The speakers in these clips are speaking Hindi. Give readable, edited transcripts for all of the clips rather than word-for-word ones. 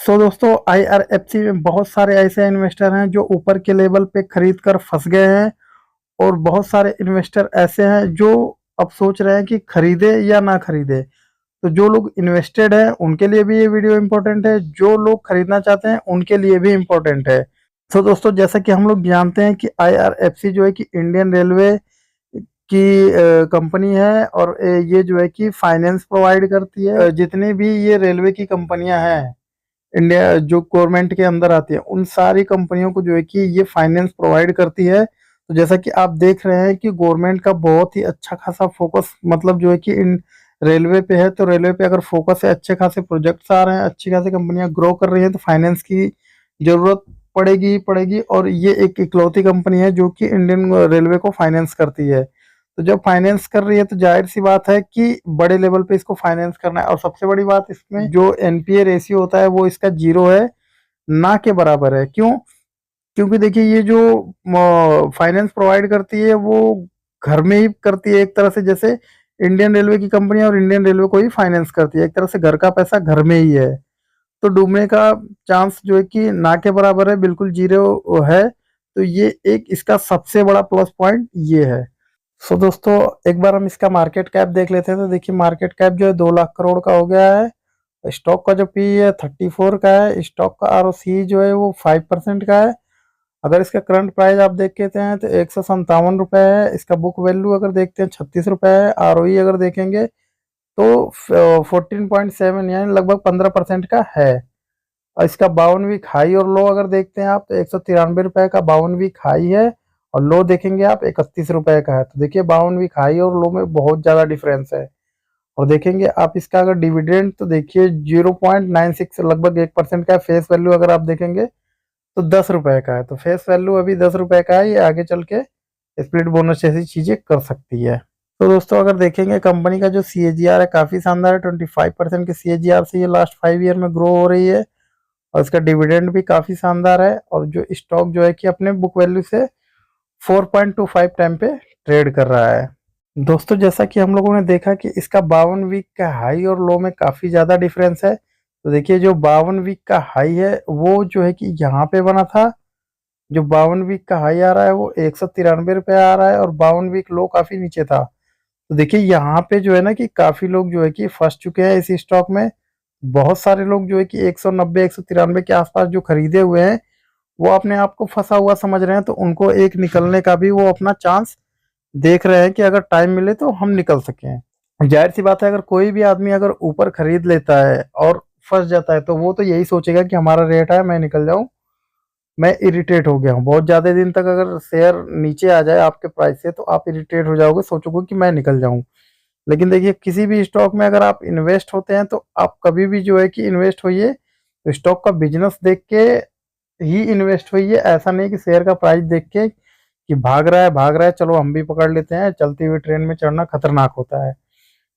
दोस्तों आईआरएफसी में बहुत सारे ऐसे इन्वेस्टर हैं जो ऊपर के लेवल पे खरीद कर फंस गए हैं और बहुत सारे इन्वेस्टर ऐसे हैं जो अब सोच रहे हैं कि खरीदे या ना खरीदे। तो जो लोग इन्वेस्टेड हैं उनके लिए भी ये वीडियो इम्पोर्टेंट है, जो लोग खरीदना चाहते हैं उनके लिए भी इम्पोर्टेंट है। दोस्तों जैसा कि हम लोग जानते हैं कि आईआरएफसी जो है कि इंडियन रेलवे की कंपनी है और ये जो है कि फाइनेंस प्रोवाइड करती है। जितनी भी ये रेलवे की कंपनियां हैं इंडिया जो गवर्नमेंट के अंदर आती है, उन सारी कंपनियों को जो है कि ये फाइनेंस प्रोवाइड करती है। तो जैसा कि आप देख रहे हैं कि गवर्नमेंट का बहुत ही अच्छा खासा फोकस मतलब जो है कि इन रेलवे पे है। तो रेलवे पे अगर फोकस है, अच्छे खासे प्रोजेक्ट्स आ रहे हैं, अच्छी खासी कंपनियां ग्रो कर रही हैं, तो फाइनेंस की जरूरत पड़ेगी ही पड़ेगी। और ये एक इकलौती कंपनी है जो कि इंडियन रेलवे को फाइनेंस करती है। तो जब फाइनेंस कर रही है तो जाहिर सी बात है कि बड़े लेवल पे इसको फाइनेंस करना है। और सबसे बड़ी बात इसमें जो एनपीए रेशियो होता है वो इसका 0 है, ना के बराबर है। क्यों? क्योंकि देखिए ये जो फाइनेंस प्रोवाइड करती है वो घर में ही करती है एक तरह से, जैसे इंडियन रेलवे की कंपनी और इंडियन रेलवे को ही फाइनेंस करती है। एक तरह से घर का पैसा घर में ही है, तो डूबने का चांस जो है कि ना के बराबर है, बिल्कुल 0 है। तो ये एक इसका सबसे बड़ा प्लस पॉइंट ये है। दोस्तों एक बार हम इसका मार्केट कैप देख लेते हैं। तो देखिए मार्केट कैप जो है 2 लाख करोड़ का हो गया है। स्टॉक का जो पी है 34 का है। स्टॉक का आरओसी जो है वो 5% का है। अगर इसका करंट प्राइस आप देख लेते हैं तो 157 रुपये है। इसका बुक वैल्यू अगर देखते हैं 36 रुपये है। आरओई अगर देखेंगे तो 14.7 यानी लगभग 15% का है। और इसका 52 वीक हाई और लो अगर देखते हैं आप तो 193 रुपये का 52 वीक हाई है और लो देखेंगे आप 31 रुपये का है। तो देखिए 52 वीक हाई और लो में बहुत ज्यादा डिफरेंस है। और देखेंगे आप इसका अगर डिविडेंड तो देखिए 0.96 लगभग 1% का है। फेस वैल्यू अगर आप देखेंगे तो 10 रुपये का है। तो फेस वैल्यू अभी 10 रुपये का है, ये आगे चल के स्प्लिट बोनस जैसी चीजें कर सकती है। तो दोस्तों अगर देखेंगे कंपनी का जो सीएजीआर है काफी शानदार है। 25% के सीएजीआर से ये लास्ट 5 ईयर में ग्रो हो रही है और इसका डिविडेंड भी काफी शानदार है। और जो स्टॉक जो है कि अपने बुक वैल्यू से 4.25 टाइम पे ट्रेड कर रहा है। दोस्तों जैसा कि हम लोगों ने देखा कि इसका 52 वीक का हाई और लो में काफी ज्यादा डिफरेंस है। तो देखिए जो 52 वीक का हाई है वो जो है कि यहाँ पे बना था। जो 52 वीक का हाई आ रहा है वो 193 रुपये आ रहा है और 52 वीक लो काफी नीचे था। तो देखिए यहाँ पे जो है ना कि काफी लोग जो है कि फंस चुके हैं इस स्टॉक में। बहुत सारे लोग जो है कि 190 193 के आसपास जो खरीदे हुए हैं वो अपने आप को फंसा हुआ समझ रहे हैं। तो उनको एक निकलने का भी वो अपना चांस देख रहे हैं कि अगर टाइम मिले तो हम निकल सकें। जाहिर सी बात है अगर कोई भी आदमी अगर ऊपर खरीद लेता है और फंस जाता है तो वो तो यही सोचेगा कि हमारा रेट है, मैं निकल जाऊं, मैं इरिटेट हो गया हूँ। बहुत ज्यादा दिन तक अगर शेयर नीचे आ जाए आपके प्राइस से तो आप इरिटेट हो जाओगे, सोचोगे कि मैं निकल जाऊं। लेकिन देखिए किसी भी स्टॉक में अगर आप इन्वेस्ट होते हैं तो आप कभी भी जो है कि इन्वेस्ट होइए तो स्टॉक का बिजनेस देख के ही इन्वेस्ट होइए। ऐसा नहीं कि शेयर का प्राइस देख के कि भाग रहा है चलो हम भी पकड़ लेते हैं, चलती हुई ट्रेन में चढ़ना खतरनाक होता है।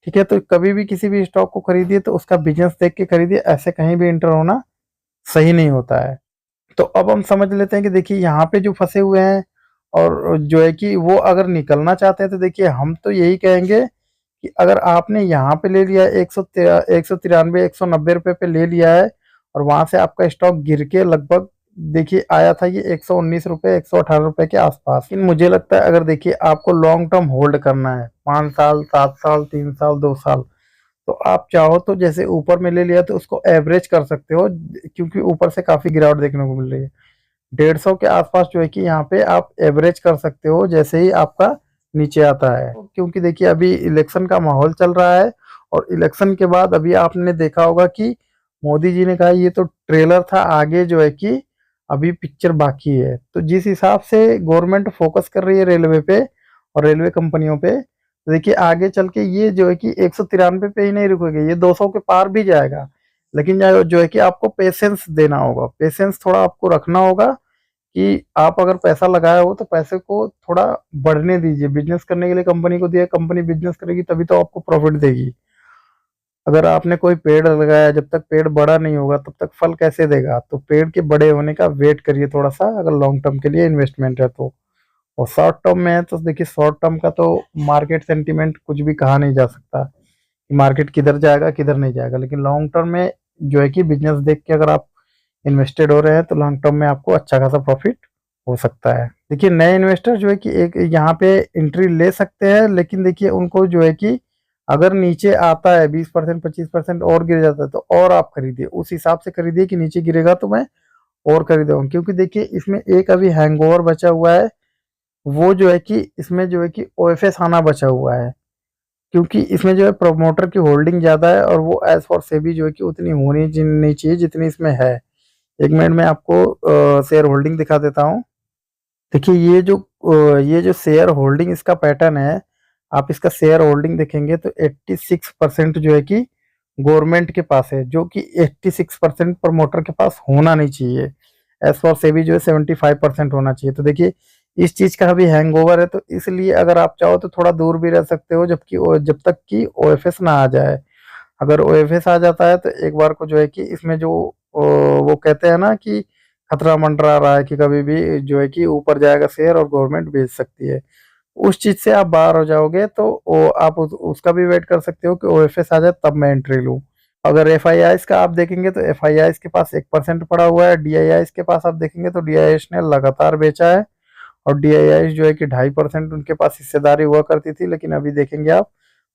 ठीक है, तो कभी भी किसी भी स्टॉक को खरीदिए तो उसका बिजनेस देख के खरीदिए, ऐसे कहीं भी इंटर होना सही नहीं होता है। तो अब हम समझ लेते हैं कि देखिए यहाँ पे जो फंसे हुए हैं और जो है कि वो अगर निकलना चाहते हैं तो देखिए हम तो यही कहेंगे कि अगर आपने यहाँ पे ले लिया 193 190 रुपये पे ले लिया है और वहां से आपका स्टॉक गिर के लगभग देखिए आया था ये 119 रुपये 118 रुपये के आसपास। लेकिन मुझे लगता है अगर देखिए आपको लॉन्ग टर्म होल्ड करना है 5 साल 7 साल 3 साल 2 साल, तो आप चाहो तो जैसे ऊपर में ले लिया तो उसको एवरेज कर सकते हो, क्योंकि ऊपर से काफी गिरावट देखने को मिल रही है। 150 के आसपास जो है कि यहाँ पे आप एवरेज कर सकते हो जैसे ही आपका नीचे आता है। क्योंकि देखिए अभी इलेक्शन का माहौल चल रहा है और इलेक्शन के बाद अभी आपने देखा होगा कि मोदी जी ने कहा ये तो ट्रेलर था, आगे जो है कि अभी पिक्चर बाकी है। तो जिस हिसाब से गवर्नमेंट फोकस कर रही है रेलवे पे और रेलवे कंपनियों पे, तो देखिए आगे चल के ये जो है कि 193 पे ही नहीं रुकेगा, ये 200 के पार भी जाएगा। लेकिन जो है कि आपको पेशेंस देना होगा, पेशेंस थोड़ा आपको रखना होगा कि आप अगर पैसा लगाया हो तो पैसे को थोड़ा बढ़ने दीजिए। बिजनेस करने के लिए कंपनी को दिया, कंपनी बिजनेस करेगी तभी तो आपको प्रॉफिट देगी। अगर आपने कोई पेड़ लगाया, जब तक पेड़ बड़ा नहीं होगा तब तक फल कैसे देगा? तो पेड़ के बड़े होने का वेट करिए थोड़ा सा, अगर लॉन्ग टर्म के लिए इन्वेस्टमेंट है तो। और शॉर्ट टर्म में है तो देखिए शॉर्ट टर्म का तो मार्केट सेंटीमेंट कुछ भी कहा नहीं जा सकता कि मार्केट किधर जाएगा किधर नहीं जाएगा। लेकिन लॉन्ग टर्म में जो है कि बिजनेस देख के अगर आप इन्वेस्टेड हो रहे हैं तो लॉन्ग टर्म में आपको अच्छा खासा प्रॉफिट हो सकता है। देखिए नए इन्वेस्टर जो है कि एक यहाँ पे एंट्री ले सकते हैं, लेकिन देखिए उनको जो है कि अगर नीचे आता है 20% 25% और गिर जाता है तो और आप खरीदिए, उस हिसाब से खरीदिए कि नीचे गिरेगा तो मैं और खरीदूंगा। क्योंकि देखिए इसमें एक अभी हैंगओवर बचा हुआ है, वो जो है कि इसमें जो है कि ओएफएस आना बचा हुआ है। क्योंकि इसमें जो है प्रमोटर की होल्डिंग ज़्यादा है और वो एज फॉर सेबी जो है कि उतनी होनी नहीं चाहिए जितनी इसमें है। एक मिनट में आपको शेयर होल्डिंग दिखा देता हूँ। देखिए ये जो शेयर होल्डिंग इसका पैटर्न है, आप इसका शेयर होल्डिंग देखेंगे तो 86% जो है कि गवर्नमेंट के पास है, जो कि 86% प्रमोटर के पास होना नहीं चाहिए। एज फॉर सेबी जो है 75% होना चाहिए। तो देखिए इस चीज का अभी हैंगओवर है, तो इसलिए अगर आप चाहो तो थोड़ा दूर भी रह सकते हो जब तक कि ओएफएस ना आ जाए। अगर ओएफएस आ जाता है तो एक बार को जो है कि इसमें जो वो कहते हैं ना कि खतरा मंडरा रहा है कि कभी भी जो है कि ऊपर जाएगा शेयर और गवर्नमेंट बेच सकती है, उस चीज से आप बाहर हो जाओगे तो आप उसका भी वेट कर सकते हो कि ओएफएस आ जाए तब मैं एंट्री लूँ। अगर एफआईआईस का आप देखेंगे तो एफआईआईस के पास 1% पड़ा हुआ है, डीआईआईस के पास आप देखेंगे तो डीआईआईस ने लगातार बेचा है और डीआईआईस जो है कि 2.5% उनके पास हिस्सेदारी हुआ करती थी, लेकिन अभी देखेंगे आप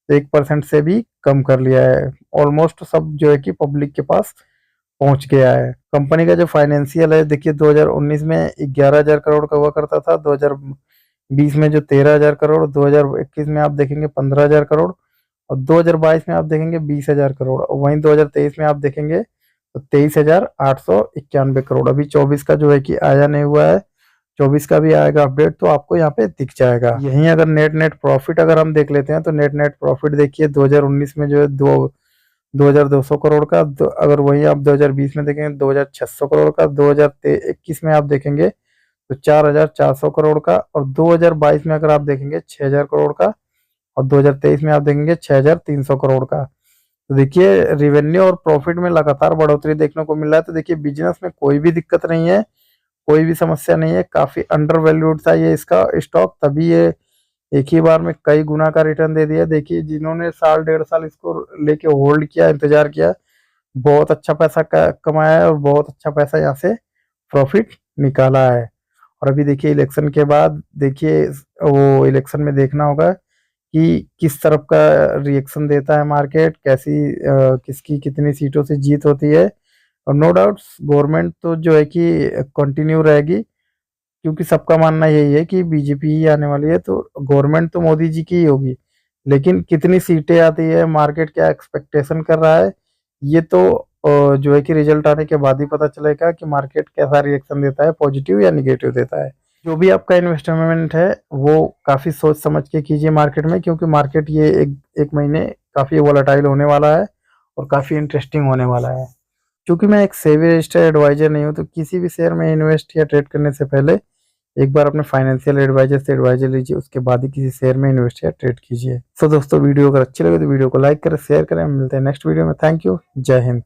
तो 1% से भी कम कर लिया है। ऑलमोस्ट सब जो है कि पब्लिक के पास पहुंच गया है। कंपनी का जो फाइनेंशियल है देखिए 2019 में 11,000 करोड़ का हुआ करता था, 2020 में जो 13,000 करोड़, 2021 में आप देखेंगे 15,000 करोड़ और 2022 में आप देखेंगे 20,000 करोड़ और वहीं 2023 में आप देखेंगे तो 23,891 करोड़। अभी 24 का जो है कि आया नहीं हुआ है, 24 का भी आएगा अपडेट तो आपको यहाँ पे दिख जाएगा। यहीं अगर नेट प्रॉफिट अगर हम देख लेते हैं तो नेट प्रॉफिट देखिए 2019 में जो है 2,200 करोड़ का, अगर वहीं आप 2020 में देखेंगे 2,600 करोड़ का, 2021 में आप देखेंगे तो 4,400 करोड़ का और 2022 में अगर आप देखेंगे 6,000 करोड़ का और 2023 में आप देखेंगे 6,300 करोड़ का। तो देखिए रिवेन्यू और प्रॉफिट में लगातार बढ़ोतरी देखने को मिल रहा है। तो देखिए बिजनेस में कोई भी दिक्कत नहीं है, कोई भी समस्या नहीं है। काफी अंडर वैल्यूड था ये इसका स्टॉक, तभी ये एक ही बार में कई गुना का रिटर्न दे दिया। देखिए जिन्होंने साल 1.5 साल इसको लेके होल्ड किया, इंतजार किया, बहुत अच्छा पैसा कमाया है और बहुत अच्छा पैसा यहाँ से प्रॉफिट निकाला है। और अभी देखिए इलेक्शन के बाद देखिए वो इलेक्शन में देखना होगा कि किस तरफ का रिएक्शन देता है मार्केट, किसकी कितनी सीटों से जीत होती है। और नो डाउट्स गवर्नमेंट तो जो है कि कंटिन्यू रहेगी, क्योंकि सबका मानना यही है कि बीजेपी ही आने वाली है, तो गवर्नमेंट तो मोदी जी की ही होगी। लेकिन कितनी सीटें आती है, मार्केट क्या एक्सपेक्टेशन कर रहा है, ये तो जो है कि रिजल्ट आने के बाद ही पता चलेगा कि मार्केट कैसा रिएक्शन देता है, पॉजिटिव या निगेटिव देता है। जो भी आपका इन्वेस्टमेंट है वो काफ़ी सोच समझ के कीजिए मार्केट में, क्योंकि मार्केट ये एक महीने काफ़ी वॉलेटाइल होने वाला है और काफ़ी इंटरेस्टिंग होने वाला है। क्योंकि मैं एक सेबी रजिस्टर्ड एडवाइजर नहीं हूँ, तो किसी भी शेयर में इन्वेस्ट या ट्रेड करने से पहले एक बार अपने फाइनेंशियल एडवाइजर से एडवाइजर लीजिए, उसके बाद ही किसी शेयर में इन्वेस्ट या ट्रेड कीजिए। दोस्तों वीडियो अगर अच्छी लगे तो वीडियो को लाइक करें, शेयर करें। मिलते हैं नेक्स्ट वीडियो में। थैंक यू, जय हिंद।